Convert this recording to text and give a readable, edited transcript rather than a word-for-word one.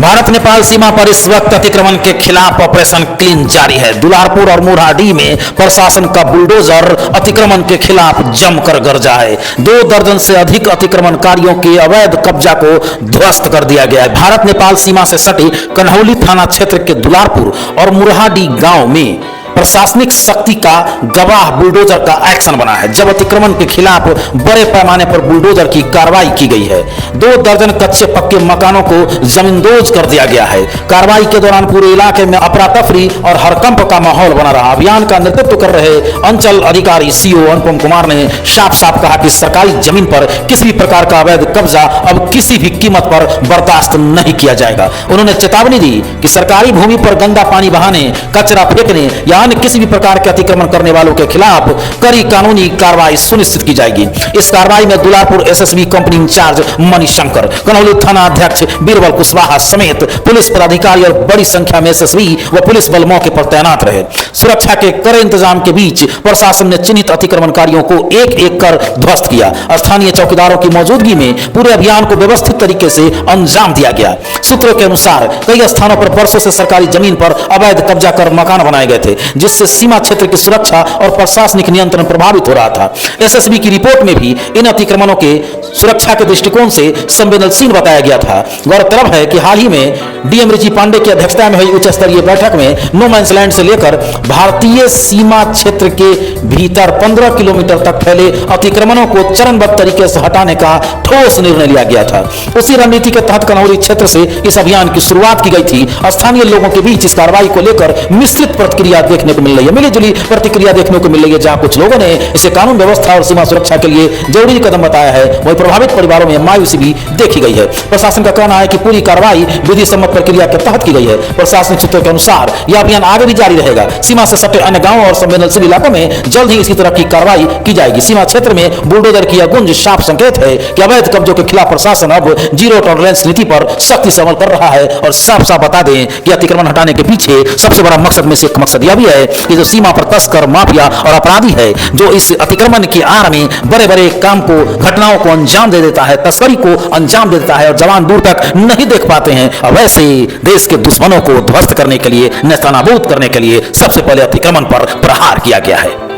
भारत नेपाल सीमा पर इस वक्त अतिक्रमण के खिलाफ ऑपरेशन क्लीन जारी है। दुलारपुर और मुरहाडी में प्रशासन का बुलडोजर अतिक्रमण के खिलाफ जमकर गरजा है। 2 दर्जन से अधिक अतिक्रमणकारियों के अवैध कब्जा को ध्वस्त कर दिया गया है। भारत नेपाल सीमा से सटे कन्हौली थाना क्षेत्र के दुलारपुर और मुरहाडी गांव में प्रशासनिक शक्ति का गवाह बुलडोजर का एक्शन बना है, जब अतिक्रमण के खिलाफ बड़े पैमाने पर बुलडोजर की कार्रवाई की गई है। 2 दर्जन कच्चे पक्के मकानों को जमींदोज कर दिया गया है। कार्रवाई के दौरान पूरे इलाके में अफरा तफरी और हड़कंप का माहौल बना रहा। अभियान का नेतृत्व कर रहे अंचल अधिकारी सीओ अनुपम कुमार ने साफ साफ कहा कि सरकारी जमीन पर किसी भी प्रकार का अवैध कब्जा अब किसी भी कीमत पर बर्दाश्त नहीं किया जाएगा। उन्होंने चेतावनी दी कि सरकारी भूमि पर गंदा पानी बहाने, कचरा फेंकने या किसी भी प्रकार के अतिक्रमण करने वालों के खिलाफ कड़ी कानूनी कार्रवाई सुनिश्चित की जाएगी। इस कार्रवाई में Dularpur SSB company incharge Manishankar, Kanhauli थाना अध्यक्ष बीरबल कुशवाहा समेत पुलिस पदाधिकारी और बड़ी संख्या में एसएसबी व पुलिस बल मौके पर तैनात रहे। सुरक्षा के कड़े इंतजाम के बीच प्रशासन ने चिन्हित अतिक्रमणकारियों को एक एक कर ध्वस्त किया। स्थानीय चौकीदारों की मौजूदगी में पूरे अभियान को व्यवस्थित तरीके से अंजाम दिया गया। सूत्रों के अनुसार कई स्थानों पर वर्षों से सरकारी जमीन पर अवैध कब्जा कर मकान बनाए गए थे, जिससे सीमा क्षेत्र की सुरक्षा और प्रशासनिक नियंत्रण प्रभावित हो रहा था। एसएसबी की रिपोर्ट में भी इन अतिक्रमणों के सुरक्षा के दृष्टिकोण से संवेदनशील बताया गया था। गौरतलब है कि हाल ही में डीएम रिची पांडे की अध्यक्षता में हुई उच्च स्तरीय बैठक में नो मैंस लैंड से लेकर भारतीय सीमा क्षेत्र के भीतर 15 किलोमीटर तक फैले अतिक्रमणों को चरणबद्ध तरीके से हटाने का ठोस निर्णय लिया गया था। उसी रणनीति के तहत कन्हौली क्षेत्र से इस अभियान की शुरुआत की गई थी। स्थानीय लोगों के बीच इस कार्रवाई को लेकर मिश्रित प्रतिक्रिया देखने को मिल रही है, मिलीजुली प्रतिक्रिया देखने को मिल रही है। जहां कुछ लोगों ने इसे कानून व्यवस्था और सीमा सुरक्षा के लिए जरूरी कदम बताया है, वहीं प्रभावित परिवारों में मायूसी भी देखी गई है। प्रशासन का कहना है कि पूरी कार्रवाई विधि सम्मत प्रक्रिया के तहत की गई है। प्रशासनिक सूत्रों के अनुसार यह अभियान आगे भी जारी रहेगा। सीमा से सटे अन्य गांवों और संवेदनशील इलाकों में जल्द ही इसी तरह की कार्रवाई की जाएगी। सीमा क्षेत्र में बुलडोजर की यह गुंज साफ संकेत है कि अवैध कब्जों के खिलाफ प्रशासन अब जीरो टॉलरेंस नीति पर सख्ती से अमल कर रहा है। और साफ साफ बता दें कि अतिक्रमण हटाने के पीछे सबसे बड़ा मकसद में से एक मकसद यह भी है कि जो सीमा पर तस्कर, माफिया और अपराधी है, जो इस अतिक्रमण की आड़ में बड़े बड़े काम को, घटनाओं को अंजाम दे देता है, तस्करी को अंजाम दे देता है और जवान दूर तक नहीं देख पाते हैं। अब वैसे देश के दुश्मनों को ध्वस्त करने के लिए, नेस्तनाबूद करने के लिए सबसे पहले अतिक्रमण पर प्रहार किया गया है।